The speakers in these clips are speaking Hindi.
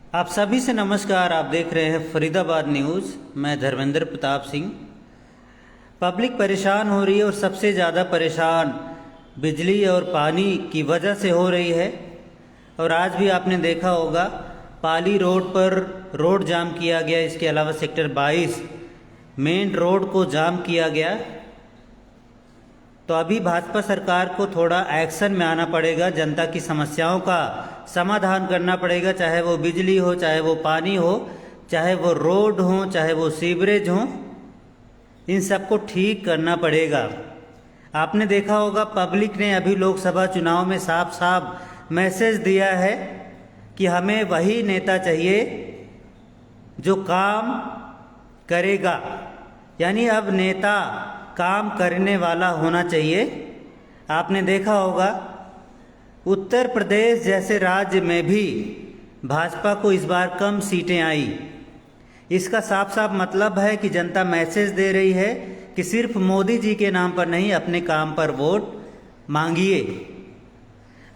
आप सभी से नमस्कार। आप देख रहे हैं फरीदाबाद न्यूज़। मैं धर्मेंद्र प्रताप सिंह। पब्लिक परेशान हो रही है और सबसे ज़्यादा परेशान बिजली और पानी की वजह से हो रही है। और आज भी आपने देखा होगा पाली रोड पर रोड जाम किया गया। इसके अलावा सेक्टर 22 मेन रोड को जाम किया गया। तो अभी भाजपा सरकार को थोड़ा एक्शन में आना पड़ेगा। जनता की समस्याओं का समाधान करना पड़ेगा, चाहे वो बिजली हो, चाहे वो पानी हो, चाहे वो रोड हो, चाहे वो सीवरेज हो। इन सबको ठीक करना पड़ेगा। आपने देखा होगा पब्लिक ने अभी लोकसभा चुनाव में साफ साफ मैसेज दिया है कि हमें वही नेता चाहिए जो काम करेगा। यानी अब नेता काम करने वाला होना चाहिए। आपने देखा होगा उत्तर प्रदेश जैसे राज्य में भी भाजपा को इस बार कम सीटें आई। इसका साफ साफ मतलब है कि जनता मैसेज दे रही है कि सिर्फ मोदी जी के नाम पर नहीं, अपने काम पर वोट मांगिए।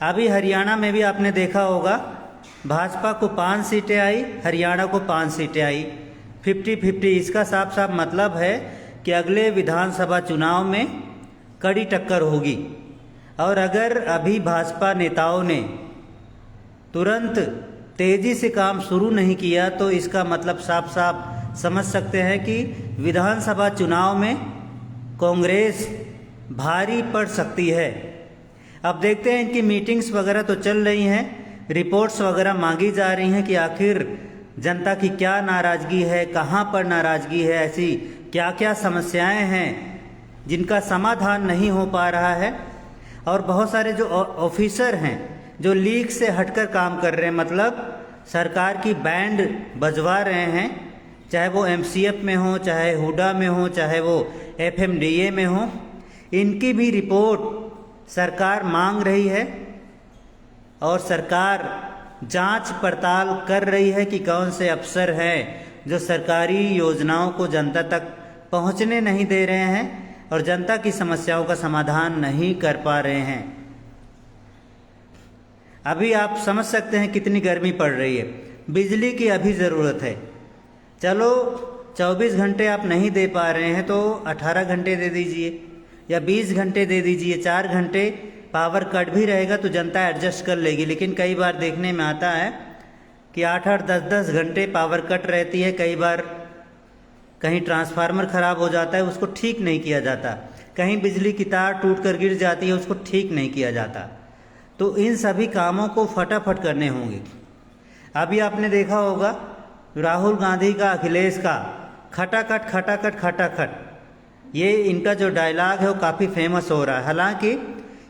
अभी हरियाणा में भी आपने देखा होगा भाजपा को 5 सीटें आई, हरियाणा को 5 सीटें आई, 50-50। इसका साफ साफ मतलब है कि अगले विधानसभा चुनाव में कड़ी टक्कर होगी। और अगर अभी भाजपा नेताओं ने तुरंत तेजी से काम शुरू नहीं किया तो इसका मतलब साफ साफ समझ सकते हैं कि विधानसभा चुनाव में कांग्रेस भारी पड़ सकती है। अब देखते हैं, इनकी मीटिंग्स वगैरह तो चल रही हैं, रिपोर्ट्स वगैरह मांगी जा रही हैं कि आखिर जनता की क्या नाराज़गी है, कहाँ पर नाराज़गी है, ऐसी क्या क्या समस्याएं हैं जिनका समाधान नहीं हो पा रहा है। और बहुत सारे जो ऑफिसर हैं जो लीक से हटकर काम कर रहे हैं, मतलब सरकार की बैंड बजवा रहे हैं, चाहे वो एमसीएफ में हो, चाहे हुडा में हो, चाहे वो एफएमडीए में हो, इनकी भी रिपोर्ट सरकार मांग रही है। और सरकार जांच पड़ताल कर रही है कि कौन से अफसर हैं जो सरकारी योजनाओं को जनता तक पहुंचने नहीं दे रहे हैं और जनता की समस्याओं का समाधान नहीं कर पा रहे हैं। अभी आप समझ सकते हैं कितनी गर्मी पड़ रही है। बिजली की अभी ज़रूरत है। चलो 24 घंटे आप नहीं दे पा रहे हैं तो 18 घंटे दे दीजिए या 20 घंटे दे दीजिए। 4 घंटे पावर कट भी रहेगा तो जनता एडजस्ट कर लेगी। लेकिन कई बार देखने में आता है कि 8-8, 10-10 घंटे पावर कट रहती है। कई बार कहीं ट्रांसफार्मर ख़राब हो जाता है, उसको ठीक नहीं किया जाता। कहीं बिजली की तार टूट कर गिर जाती है, उसको ठीक नहीं किया जाता। तो इन सभी कामों को फटाफट करने होंगे। अभी आपने देखा होगा राहुल गांधी का, अखिलेश का खटाखट खटाखट खटाखट, ये इनका जो डायलॉग है वो काफ़ी फेमस हो रहा है। हालांकि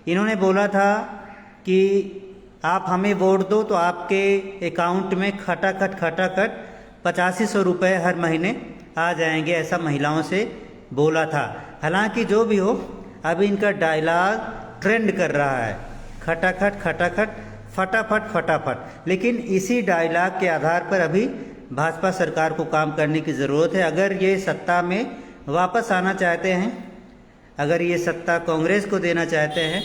इन्होंने बोला था कि आप हमें वोट दो तो आपके अकाउंट में खटाखट खटाखट 8500 रुपये हर महीने आ जाएंगे, ऐसा महिलाओं से बोला था। हालांकि जो भी हो, अभी इनका डायलॉग ट्रेंड कर रहा है, खटाखट खटाखट फटाफट फटाफट। लेकिन इसी डायलॉग के आधार पर अभी भाजपा सरकार को काम करने की ज़रूरत है। अगर ये सत्ता में वापस आना चाहते हैं, अगर ये सत्ता कांग्रेस को देना चाहते हैं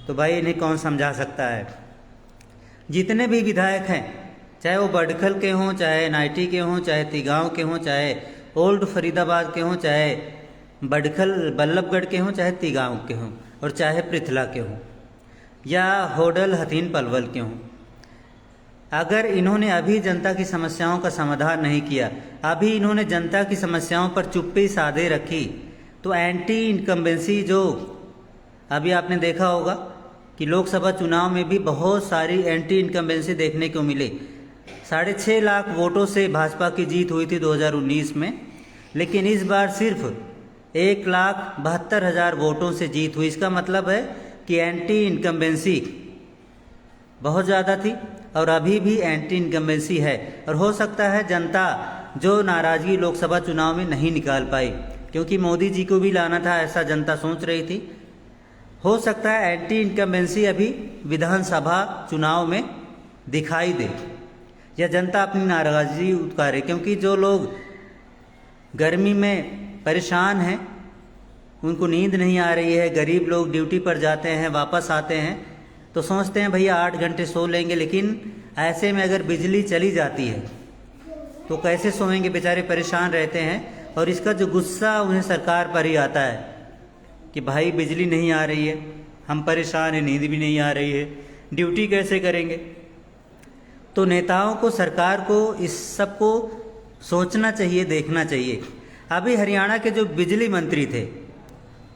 तो भाई इन्हें कौन समझा सकता है। जितने भी विधायक हैं, चाहे वो बडखल के हों, चाहे नाइटी के हों, चाहे तिगांव के हों, चाहे ओल्ड फरीदाबाद के हों, चाहे बडखल बल्लभगढ़ के हों, चाहे तिगांव के हों, और चाहे पृथला के हों, या होडल हथीन पलवल के हों, अगर इन्होंने अभी जनता की समस्याओं का समाधान नहीं किया, अभी इन्होंने जनता की समस्याओं पर चुप्पी साधे रखी, तो एंटी इनकम्बेंसी जो अभी आपने देखा होगा कि लोकसभा चुनाव में भी बहुत सारी एंटी इनकम्बेंसी देखने को मिली। 6.5 लाख वोटों से भाजपा की जीत हुई थी 2019 में, लेकिन इस बार सिर्फ 1,72,000 वोटों से जीत हुई। इसका मतलब है कि एंटी इनकम्बेंसी बहुत ज़्यादा थी और अभी भी एंटी इनकम्बेंसी है। और हो सकता है जनता जो नाराज़गी लोकसभा चुनाव में नहीं निकाल पाई, क्योंकि मोदी जी को भी लाना था, ऐसा जनता सोच रही थी। हो सकता है एंटी इनकम्बेंसी अभी विधानसभा चुनाव में दिखाई दे या जनता अपनी नाराज़गी उतारे, क्योंकि जो लोग गर्मी में परेशान हैं, उनको नींद नहीं आ रही है, गरीब लोग ड्यूटी पर जाते हैं, वापस आते हैं तो सोचते हैं भैया 8 घंटे सो लेंगे, लेकिन ऐसे में अगर बिजली चली जाती है तो कैसे सोएंगे, बेचारे परेशान रहते हैं। और इसका जो गुस्सा उन्हें सरकार पर ही आता है कि भाई बिजली नहीं आ रही है, हम परेशान हैं, नींद भी नहीं आ रही है, ड्यूटी कैसे करेंगे। तो नेताओं को, सरकार को इस सब को सोचना चाहिए, देखना चाहिए। अभी हरियाणा के जो बिजली मंत्री थे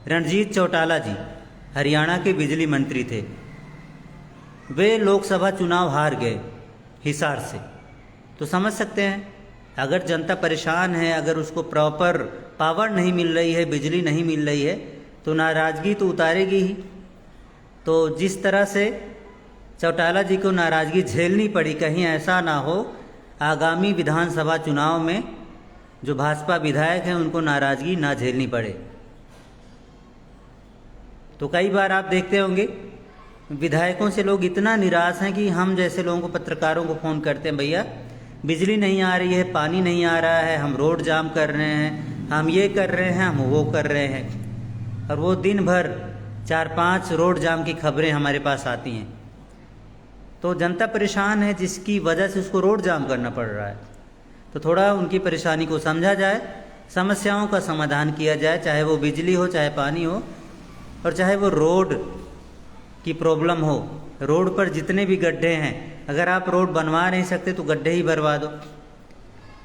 रणजीत चौटाला जी, हरियाणा के बिजली मंत्री थे, वे लोकसभा चुनाव हार गए हिसार से। तो समझ सकते हैं, अगर जनता परेशान है, अगर उसको प्रॉपर पावर नहीं मिल रही है, बिजली नहीं मिल रही है, तो नाराज़गी तो उतारेगी ही। तो जिस तरह से चौटाला जी को नाराज़गी झेलनी पड़ी, कहीं ऐसा ना हो आगामी विधानसभा चुनाव में जो भाजपा विधायक हैं उनको नाराज़गी ना झेलनी पड़े। तो कई बार आप देखते होंगे विधायकों से लोग इतना निराश हैं कि हम जैसे लोगों को, पत्रकारों को फ़ोन करते हैं, भैया बिजली नहीं आ रही है, पानी नहीं आ रहा है, हम रोड जाम कर रहे हैं, हम ये कर रहे हैं, हम वो कर रहे हैं। और वो दिन भर 4-5 रोड जाम की खबरें हमारे पास आती हैं। तो जनता परेशान है, जिसकी वजह से उसको रोड जाम करना पड़ रहा है। तो थोड़ा उनकी परेशानी को समझा जाए, समस्याओं का समाधान किया जाए, चाहे वो बिजली हो, चाहे पानी हो, और चाहे वो रोड की प्रॉब्लम हो। रोड पर जितने भी गड्ढे हैं, अगर आप रोड बनवा नहीं सकते तो गड्ढे ही भरवा दो।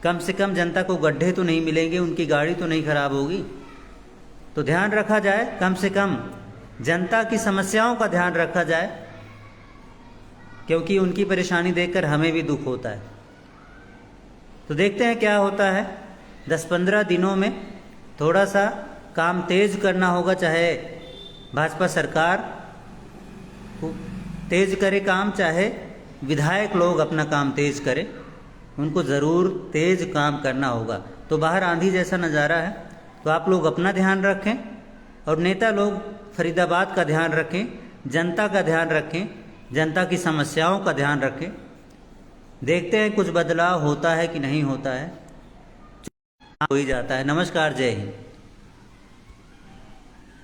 कम से कम जनता को गड्ढे तो नहीं मिलेंगे, उनकी गाड़ी तो नहीं खराब होगी। तो ध्यान रखा जाए, कम से कम जनता की समस्याओं का ध्यान रखा जाए, क्योंकि उनकी परेशानी देखकर हमें भी दुख होता है। तो देखते हैं क्या होता है। 10-15 दिनों में थोड़ा सा काम तेज करना होगा, चाहे भाजपा सरकार तेज करे काम, चाहे विधायक लोग अपना काम तेज करें, उनको ज़रूर तेज काम करना होगा। तो बाहर आंधी जैसा नज़ारा है, तो आप लोग अपना ध्यान रखें और नेता लोग फरीदाबाद का ध्यान रखें, जनता का ध्यान रखें, जनता की समस्याओं का ध्यान रखें। देखते हैं कुछ बदलाव होता है कि नहीं होता है, हो ही जाता है। नमस्कार, जय हिंद।